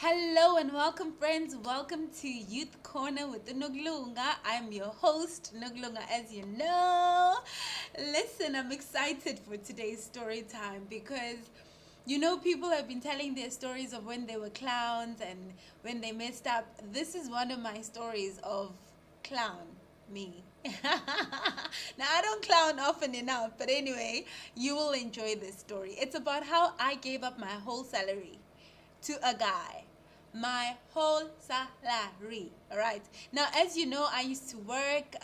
Hello and welcome, friends. Welcome to Youth Corner with the Nokulunga. I'm your host, Nokulunga, as you know. Listen, I'm excited for today's story time because people have been telling their stories of when they were clowns and when they messed up. This is one of my stories of clown me. Now, I don't clown often enough, but anyway, you will enjoy this story. It's about how I gave up my whole salary to a guy. My whole salary. All right. Now, as you know, I used to work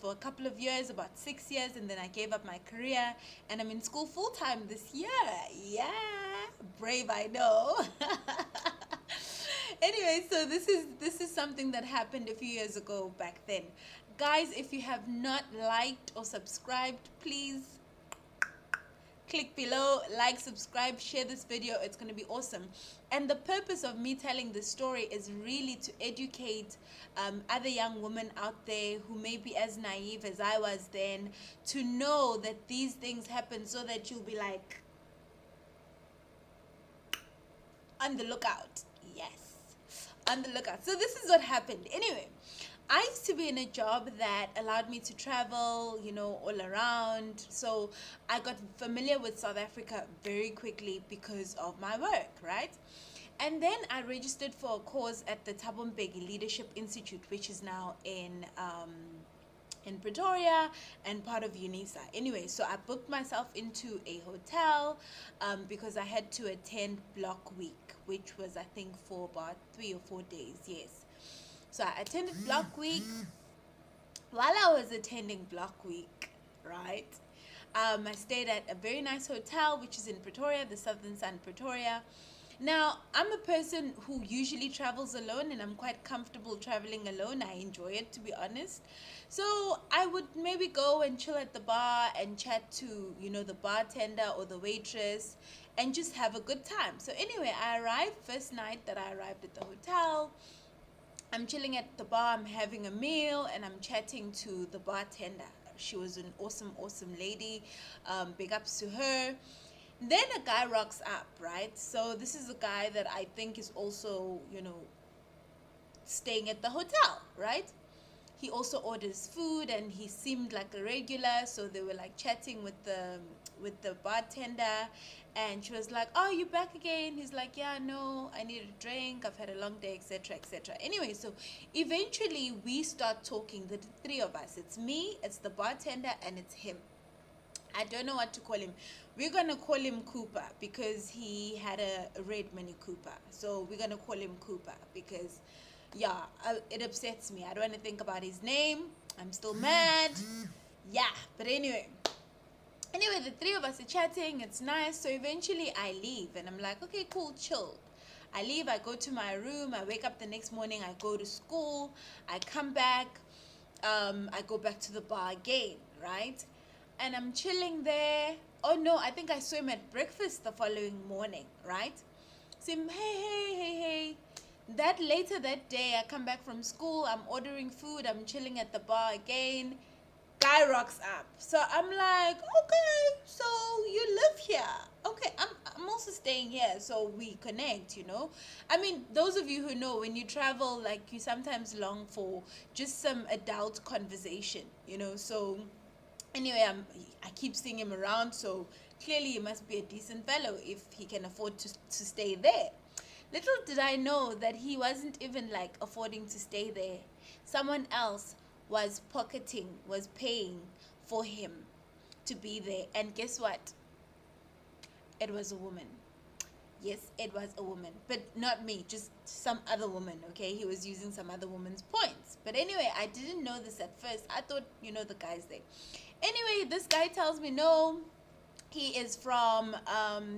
for a couple of years, about 6 years, and then I gave up my career, and I'm in school full time this year. Yeah, brave, I know. Anyway, so this is something that happened a few years ago back then. Guys, if you have not liked or subscribed, please click below, like, subscribe, share this video. It's going to be awesome. And the purpose of me telling this story is really to educate other young women out there who may be as naive as I was then, to know that these things happen, so that you'll be like on the lookout. Yes, on the lookout. So this is what happened. Anyway, I used to be in a job that allowed me to travel, all around. So I got familiar with South Africa very quickly because of my work, right? And then I registered for a course at the Thabo Mbeki Leadership Institute, which is now in Pretoria and part of UNISA. Anyway, so I booked myself into a hotel because I had to attend block week, which was, I think, for about 3 or 4 days. Yes. So I attended block week. While I was attending block week, right, I stayed at a very nice hotel, which is in Pretoria, the Southern Sun, Pretoria. Now, I'm a person who usually travels alone, and I'm quite comfortable traveling alone. I enjoy it, to be honest. So I would maybe go and chill at the bar and chat to, the bartender or the waitress, and just have a good time. So anyway, I arrived, first night that I arrived at the hotel, I'm chilling at the bar, I'm having a meal, and I'm chatting to the bartender. She was an awesome lady. Big ups to her. Then a guy rocks up, right? So this is a guy that I think is also, staying at the hotel, right? He also orders food, and he seemed like a regular. So they were like chatting with the bartender, and she was like, "Oh, you back again?" He's like, "Yeah, no, I need a drink, I've had a long day, etc., etc." Anyway, so eventually we start talking, the three of us. It's me, it's the bartender, and it's him. I don't know what to call him. We're going to call him Cooper because he had a red Mini Cooper. So we're going to call him Cooper because, yeah, it upsets me. I don't want to think about his name. I'm still mad. Yeah, but anyway, the three of us are chatting. It's nice. So eventually I leave, and I'm like, okay, cool, chill. I leave. I go to my room. I wake up the next morning. I go to school. I come back. I go back to the bar again, right? And I'm chilling there. Oh no, I think I saw him at breakfast the following morning, right? So him, hey. Later that day, I come back from school, I'm ordering food, I'm chilling at the bar again. Guy rocks up. So I'm like, okay, so you live here. Okay, I'm also staying here, so we connect, I mean, those of you who know, when you travel, like, you sometimes long for just some adult conversation, so anyway, I keep seeing him around, so clearly he must be a decent fellow if he can afford to stay there. Little did I know that he wasn't even like affording to stay there. Someone else was paying for him to be there. And guess what? It was a woman. Yes, it was a woman, but not me, just some other woman, okay? He was using some other woman's points. But anyway, I didn't know this at first. I thought, the guy's there. Anyway, this guy tells me, no, he is from,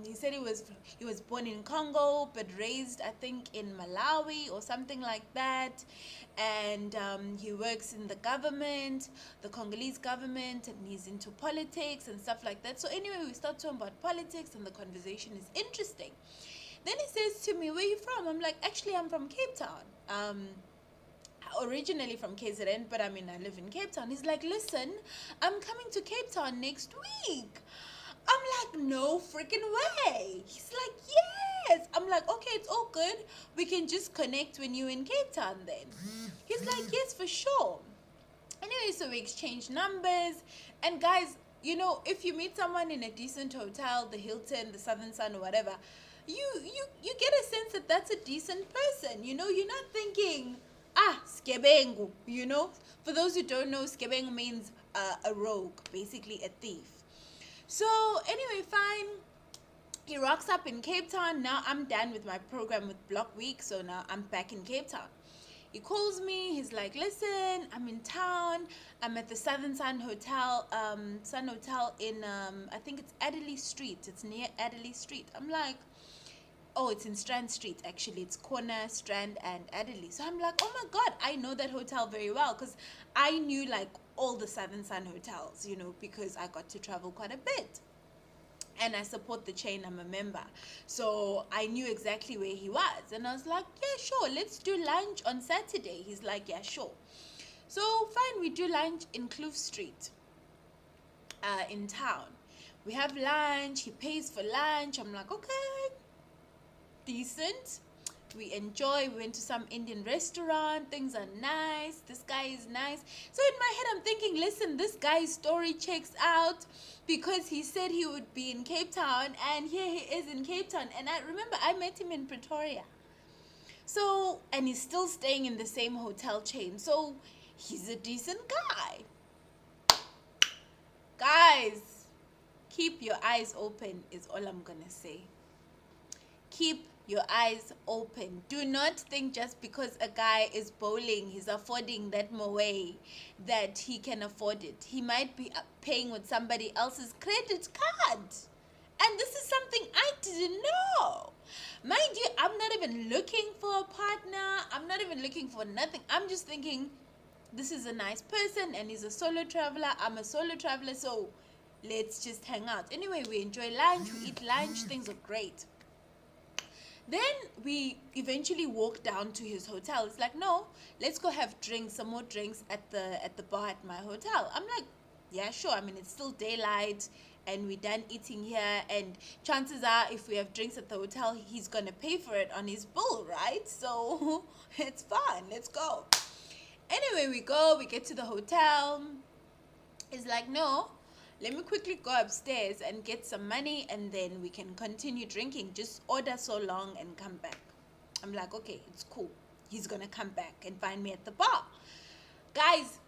he said he was born in Congo, but raised, I think, in Malawi or something like that. And he works in the government, the Congolese government, and he's into politics and stuff like that. So anyway, we start talking about politics, and the conversation is interesting. Then he says to me, "Where are you from?" I'm like, "Actually, I'm from Cape Town. Originally from KZN, but I live in Cape Town." He's like, "Listen, I'm coming to Cape Town next week." I'm like, no freaking way. He's like, yes. I'm like, okay, it's all good. We can just connect when you're in Cape Town then. He's like, yes, for sure. Anyway, so we exchange numbers. And guys, you know, if you meet someone in a decent hotel, the Hilton, the Southern Sun, or whatever, you get a sense that that's a decent person. You know, you're not thinking, skebengu, you know. For those who don't know, skebengu means a rogue, basically a thief. So anyway, fine. He rocks up in Cape Town. Now I'm done with my program with Block Week, so now I'm back in Cape Town. He calls me. He's like, listen, I'm in town. I'm at the Southern Sun Hotel, Sun Hotel in, I think it's Adderley Street. It's near Adderley Street. I'm like, oh, it's in Strand Street, actually. It's Corner, Strand, and Adderley. So I'm like, oh my God, I know that hotel very well because I knew like all the Southern Sun hotels, you know, because I got to travel quite a bit. And I support the chain, I'm a member. So I knew exactly where he was. And I was like, yeah, sure, let's do lunch on Saturday. He's like, yeah, sure. So fine, we do lunch in Kloof Street in town. We have lunch, he pays for lunch. I'm like, okay, decent. We enjoy. We went to some Indian restaurant. Things are nice. This guy is nice. So in my head, I'm thinking, listen, this guy's story checks out because he said he would be in Cape Town, and here he is in Cape Town. And I remember I met him in Pretoria. So, and he's still staying in the same hotel chain. So he's a decent guy. Guys, keep your eyes open is all I'm going to say. Keep your eyes open. Do not think just because a guy is bowling, he's affording that moe, that he can afford it. He might be paying with somebody else's credit card. And this is something I didn't know. Mind you, I'm not even looking for a partner. I'm not even looking for nothing. I'm just thinking, this is a nice person and he's a solo traveler. I'm a solo traveler, so let's just hang out. Anyway, we enjoy lunch. We eat lunch. Things are great. Then we eventually walk down to his hotel. It's like, no, let's go have drinks, some more drinks at the bar at my hotel. I'm like, yeah, sure. I mean, it's still daylight and we're done eating here. And chances are, if we have drinks at the hotel, he's going to pay for it on his bill, right? So it's fine. Let's go. Anyway, we go. We get to the hotel. It's like, no, let me quickly go upstairs and get some money and then we can continue drinking. Just order so long and come back. I'm like, okay, it's cool. He's going to come back and find me at the bar. Guys,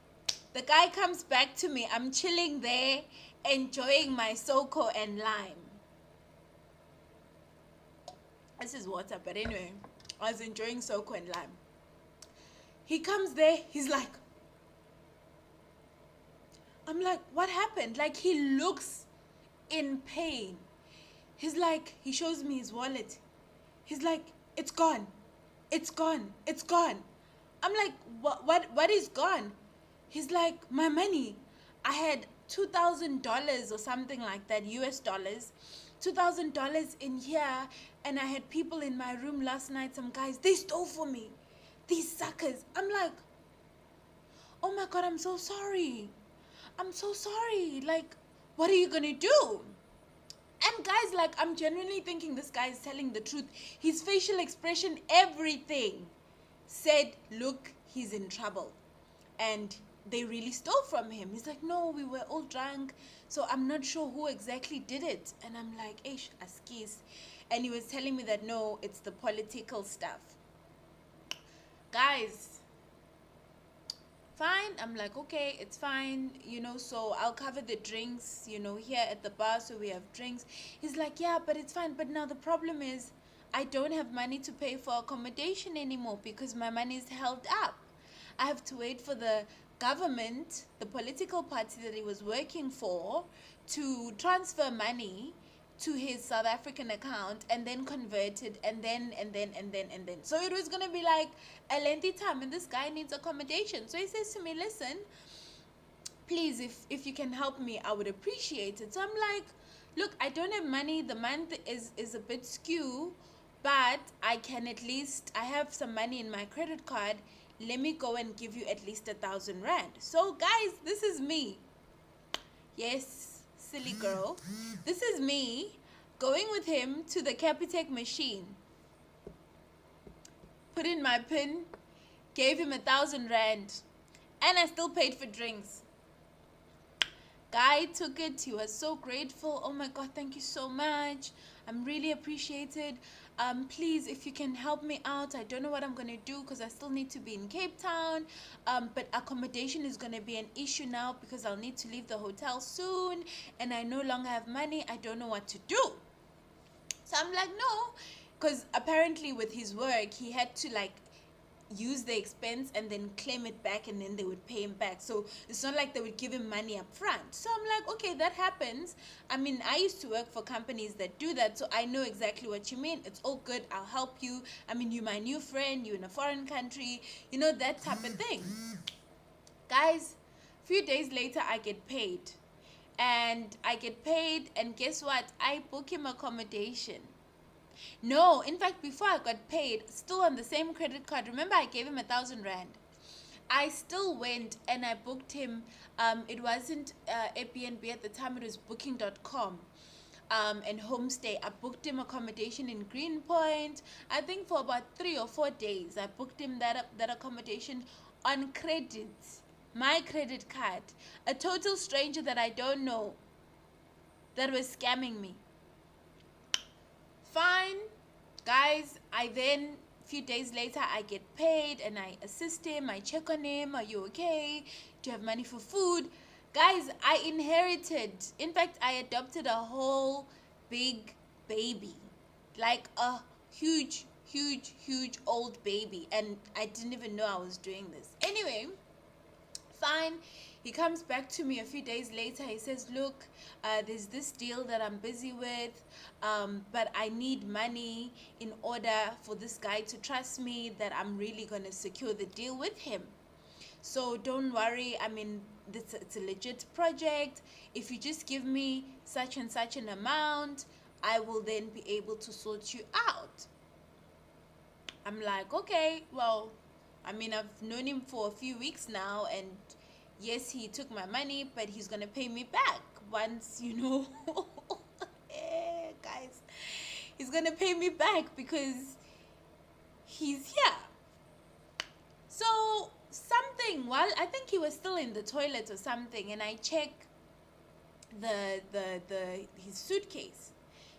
the guy comes back to me. I'm chilling there, enjoying my Soko and lime. This is water, but anyway, I was enjoying Soko and lime. He comes there. He's like, I'm like, what happened? Like, he looks in pain. He's like, he shows me his wallet. He's like, it's gone. It's gone. It's gone. I'm like, what is gone? He's like, my money. I had $2,000 or something like that, US dollars. $2,000 in here. And I had people in my room last night, some guys, they stole from me. These suckers. I'm like, oh my God, I'm so sorry. I'm so sorry. Like, what are you going to do? And guys, like, I'm genuinely thinking this guy is telling the truth. His facial expression, everything said, look, he's in trouble. And they really stole from him. He's like, no, we were all drunk. So I'm not sure who exactly did it. And I'm like, eish, askis. And he was telling me that, no, it's the political stuff. Guys, fine. I'm like, okay, it's fine, you know, so I'll cover the drinks, you know, here at the bar, so we have drinks. He's like, yeah, but it's fine. But now the problem is I don't have money to pay for accommodation anymore because my money is held up. I have to wait for the government, the political party that he was working for, to transfer money to his South African account and then convert it and then. So it was going to be like a lengthy time and this guy needs accommodation. So he says to me, listen, please, if you can help me, I would appreciate it. So I'm like, look, I don't have money. The month is a bit skew, but I can at least, I have some money in my credit card. Let me go and give you at least 1,000 rand. So guys, this is me. Yes, silly girl. This is me going with him to the Capitec machine. Put in my PIN, gave him 1,000 rand, and I still paid for drinks. Guy took it. He was so grateful. Oh my God, thank you so much. I'm really appreciated. Please, if you can help me out, I don't know what I'm going to do because I still need to be in Cape Town. But accommodation is going to be an issue now because I'll need to leave the hotel soon and I no longer have money. I don't know what to do. So I'm like, no, because apparently with his work, he had to like use the expense and then claim it back, and then they would pay him back. So it's not like they would give him money up front. So I'm like, okay, that happens. I mean, I used to work for companies that do that, so I know exactly what you mean. It's all good. I'll help you. I mean, you're my new friend. You're in a foreign country. You know, that type of thing. Guys, a few days later, I get paid. And guess what? I book him accommodation. No, in fact, before I got paid, still on the same credit card, remember I gave him 1,000 rand. I still went and I booked him. It wasn't Airbnb at the time, it was booking.com and homestay. I booked him accommodation in Greenpoint. I think for about 3 or 4 days, I booked him that accommodation on credit, my credit card. A total stranger that I don't know that was scamming me. Fine, guys, I then, a few days later, I get paid and I assist him. I check on him. Are you okay? Do you have money for food? Guys, I inherited, in fact, I adopted a whole big baby, like a huge old baby, and I didn't even know I was doing this. Anyway, fine. He comes back to me a few days later. He says, look, there's this deal that I'm busy with, but I need money in order for this guy to trust me that I'm really going to secure the deal with him. So don't worry. I mean, it's a legit project. If you just give me such and such an amount, I will then be able to sort you out. I'm like, okay, well, I mean, I've known him for a few weeks now, and yes, he took my money, but he's going to pay me back once, you know. Guys, he's going to pay me back because he's here. So something, while I think he was still in the toilet or something, and I check his suitcase.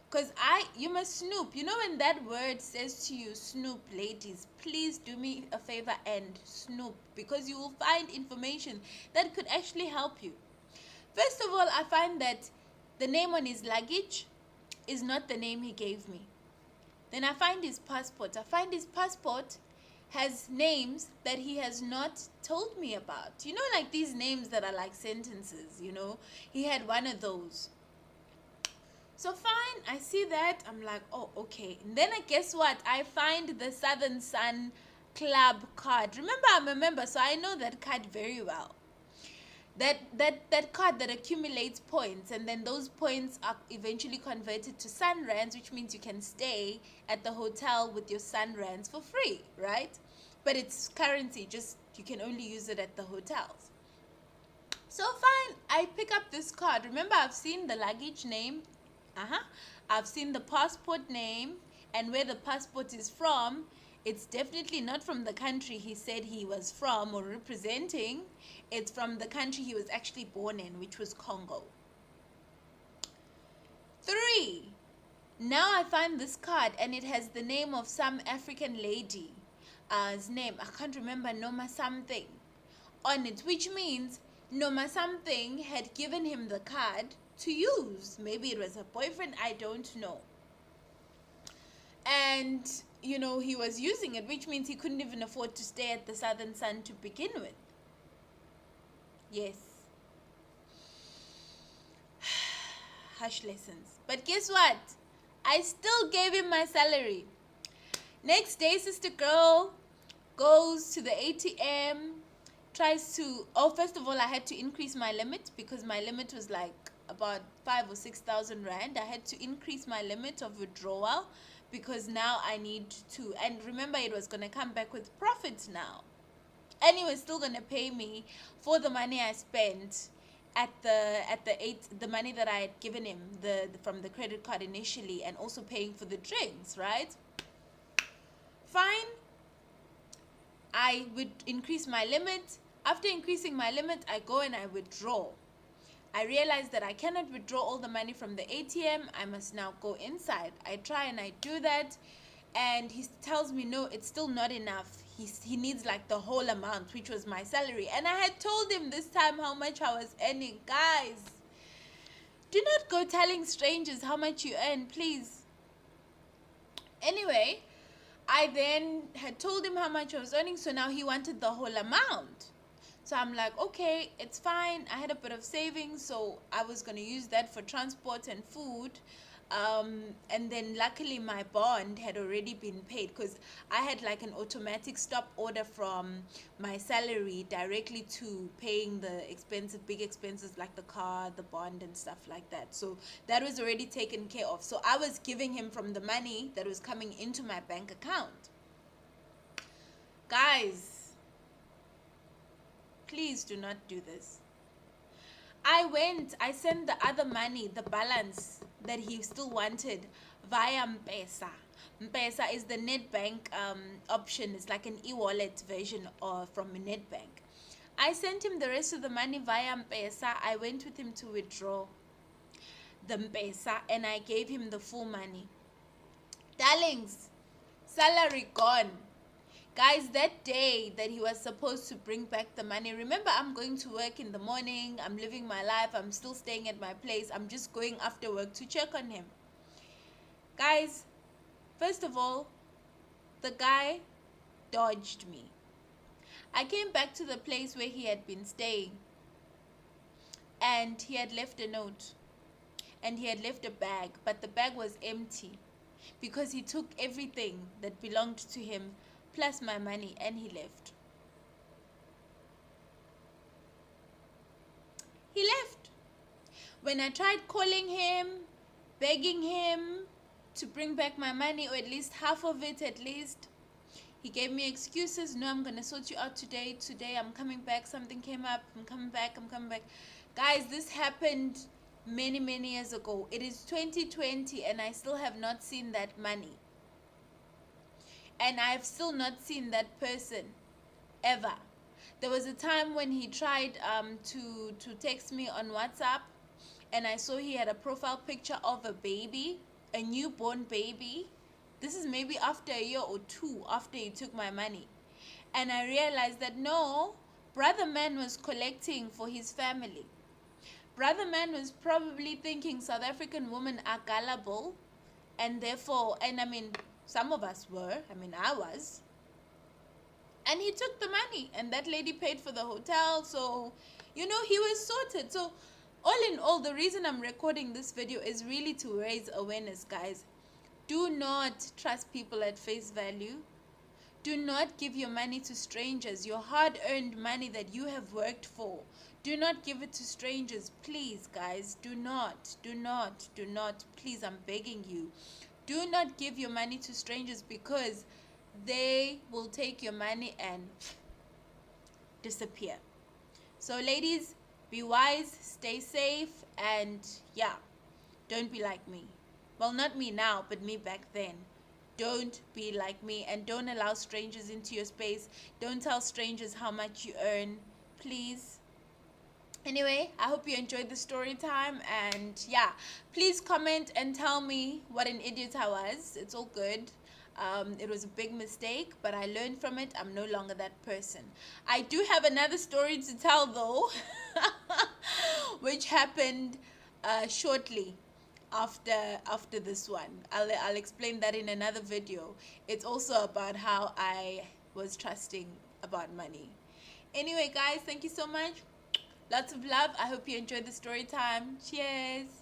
Because you must snoop. You know when that word says to you, snoop, ladies, please do me a favor and snoop. Because you will find information that could actually help you. First of all, I find that the name on his luggage is not the name he gave me. Then I find his passport. I find his passport has names that he has not told me about. You know, like these names that are like sentences, you know. He had one of those. So fine, I see that. I'm like, oh, okay. And then guess what? I find the Southern Sun Club card. Remember, I'm a member, so I know that card very well. That card that accumulates points, and then those points are eventually converted to Sun Rands, which means you can stay at the hotel with your Sun Rands for free, right? But it's currency, just you can only use it at the hotels. So fine, I pick up this card. Remember, I've seen the luggage name. I've seen the passport name and where the passport is from. It's definitely not from the country he said he was from or representing. It's from the country he was actually born in, which was Congo. 3. Now I find this card and it has the name of some African lady. His name, I can't remember, Noma something on it, which means Noma something had given him the card to use. Maybe it was a boyfriend, I don't know. And, you know, he was using it, which means he couldn't even afford to stay at the Southern Sun to begin with. Yes. Harsh lessons. But guess what? I still gave him my salary. Next day, sister girl goes to the ATM, tries to, first of all, I had to increase my limit because my limit was like about 5,000 or 6,000 rand. I had to increase my limit of withdrawal because now I need to, and remember it was going to come back with profits now. And he was still going to pay me for the money I spent the money that I had given him from the credit card initially, and also paying for the drinks, right? Fine. I would increase my limit. After increasing my limit, I go and I withdraw. I realize that I cannot withdraw all the money from the ATM. I must now go inside. I try and I do that, and he tells me, no, it's still not enough. He needs like the whole amount, which was my salary. And I had told him this time how much I was earning. Guys, do not go telling strangers how much you earn, please. Anyway, I then had told him how much I was earning, so now he wanted the whole amount. So I'm like, okay, it's fine. I had a bit of savings, so I was going to use that for transport and food. And then luckily my bond had already been paid, because I had like an automatic stop order from my salary directly to paying the big expenses like the car, the bond and stuff like that. So that was already taken care of. So I was giving him from the money that was coming into my bank account. Guys, please do not do this. I sent the other money, the balance that he still wanted, via M-Pesa. M-Pesa is the Nedbank option. It's like an e-wallet version from Nedbank. I sent him the rest of the money via M-Pesa. I went with him to withdraw the M-Pesa, and I gave him the full money. Darlings, salary gone. Guys, that day that he was supposed to bring back the money, remember, I'm going to work in the morning, I'm living my life, I'm still staying at my place, I'm just going after work to check on him. Guys, first of all, the guy dodged me. I came back to the place where he had been staying, and he had left a note, and he had left a bag, but the bag was empty, because he took everything that belonged to him plus my money, and he left. He left. When I tried calling him, begging him to bring back my money, or at least half of it at least, he gave me excuses. No, I'm going to sort you out today. Today I'm coming back. Something came up. I'm coming back. Guys, this happened many years ago. It is 2020 and I still have not seen that money. And I've still not seen that person ever. There was a time when he tried to text me on WhatsApp, and I saw he had a profile picture of a baby, a newborn baby. This is maybe after a year or two after he took my money. And I realized that no, brother man was collecting for his family. Brother man was probably thinking South African women are gullible, and therefore, and I mean, some of us were, I was. And he took the money, and that lady paid for the hotel, so, he was sorted. So, all in all, the reason I'm recording this video is really to raise awareness, guys. Do not trust people at face value. Do not give your money to strangers, your hard-earned money that you have worked for. Do not give it to strangers, please, guys. Do not, please, I'm begging you. Do not give your money to strangers, because they will take your money and disappear. So ladies, be wise, stay safe, and yeah, don't be like me. Well, not me now, but me back then. Don't be like me, and don't allow strangers into your space. Don't tell strangers how much you earn, please. Anyway, I hope you enjoyed the story time, and yeah, please comment and tell me what an idiot I was. It's all good. It was a big mistake, but I learned from it. I'm no longer that person. I do have another story to tell though, which happened shortly after this one. I'll explain that in another video. It's also about how I was trusting about money. Anyway, guys, thank you so much. Lots of love. I hope you enjoyed the story time. Cheers.